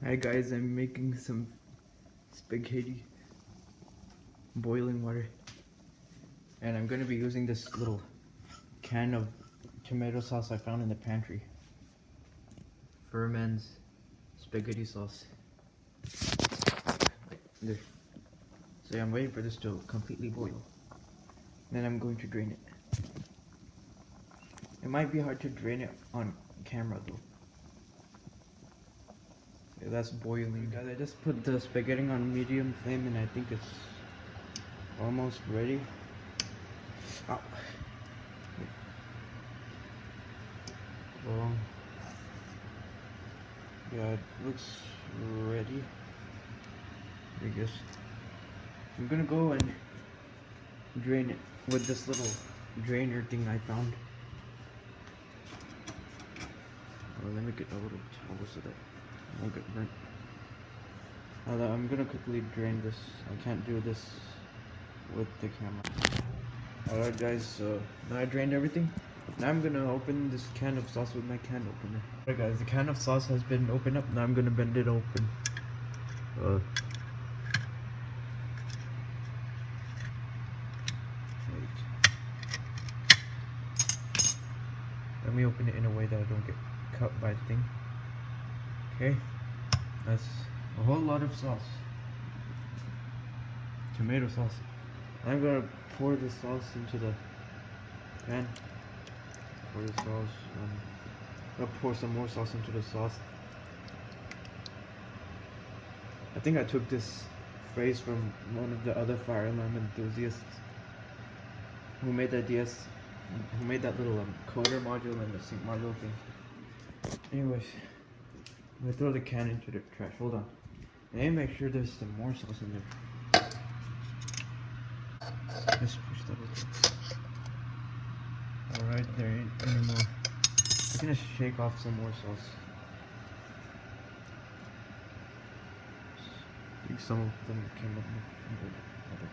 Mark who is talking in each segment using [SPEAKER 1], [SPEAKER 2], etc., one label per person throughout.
[SPEAKER 1] Hi guys, I'm making some spaghetti, boiling water, and I'm gonna be using this little can of tomato sauce I found in the pantry. Furman's spaghetti sauce. There. So yeah, I'm waiting for this to completely boil. Then I'm going to drain it. It might be hard to drain it on camera though. Yeah, that's boiling. Guys, I just put the spaghetti on medium flame and I think it's almost ready. Oh. Well, yeah, it looks ready. I guess I'm gonna go and drain it with this little drainer thing I found. Oh, let me get a little towel so that it won't get burnt. I'm gonna quickly drain this. I can't do this with the camera. Alright guys, so now I drained everything. Now I'm gonna open this can of sauce with my can opener. Alright guys, the can of sauce has been opened up. Now I'm gonna bend it open. Let me open it in a way that I don't get cut by the thing. Okay, that's a whole lot of sauce. Tomato sauce. I'm gonna pour the sauce into the pan. Pour the sauce. I'll pour some more sauce into the sauce. I think I took this phrase from one of the other fire alarm enthusiasts who made that little coder module and the sync module thing. Anyways, I'm gonna throw the can into the trash. Hold on. And make sure there's some more sauce in there. Just push that over. Alright, there ain't any more. I'm gonna shake off some more sauce. I think some of them came up from the other.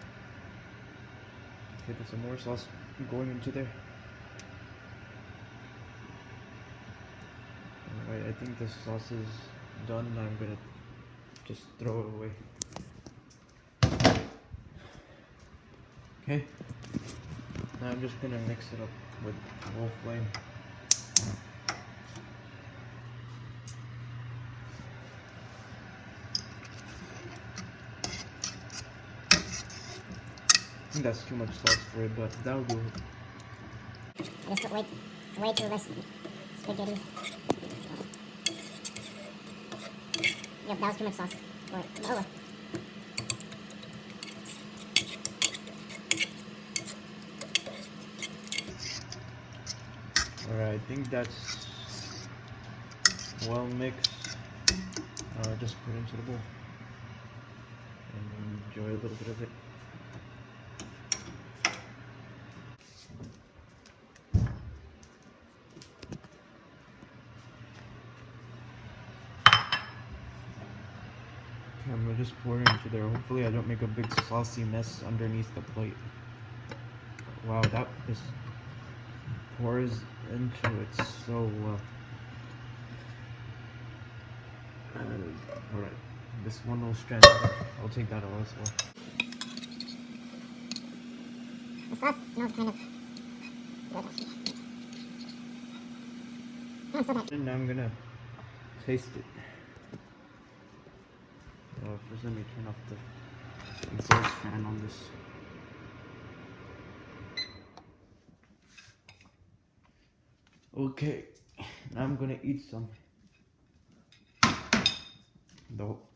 [SPEAKER 1] Okay, there's some more sauce going into there. Alright, I think the sauce is done. Now I'm gonna just throw it away. Okay. Now I'm just gonna mix it up with low flame. I think that's too much sauce for it, but that'll do it.
[SPEAKER 2] I just put way too less spaghetti. Yep, that was too much sauce for it. Oh well.
[SPEAKER 1] Alright, I think that's well mixed. Just put it into the bowl and enjoy a little bit of it. Okay, I'm gonna just pour it into there. Hopefully I don't make a big saucy mess underneath the plate. Wow, that just pours into it so well. Alright, this one little strand, I'll take that out as well.
[SPEAKER 2] The sauce smells kind of good actually. Oh, so bad.
[SPEAKER 1] And now I'm gonna taste it. First let me turn off the exhaust fan on this. Okay, now I'm gonna eat some.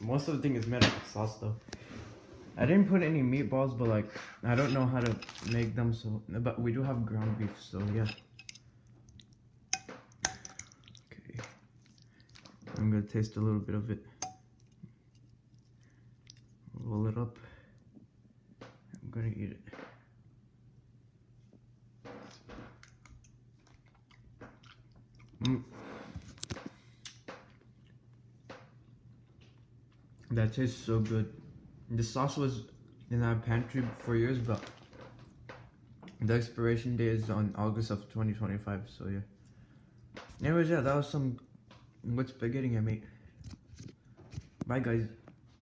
[SPEAKER 1] Most of the thing is made up of sauce though. I didn't put any meatballs, but like I don't know how to make them, so but we do have ground beef, so yeah. Okay, I'm gonna taste a little bit of it. Roll it up. I'm gonna eat it. That tastes so good. The sauce was in our pantry for years, but the expiration date is on August of 2025, so yeah. Anyways, yeah, that was some good spaghetti I made. Bye guys.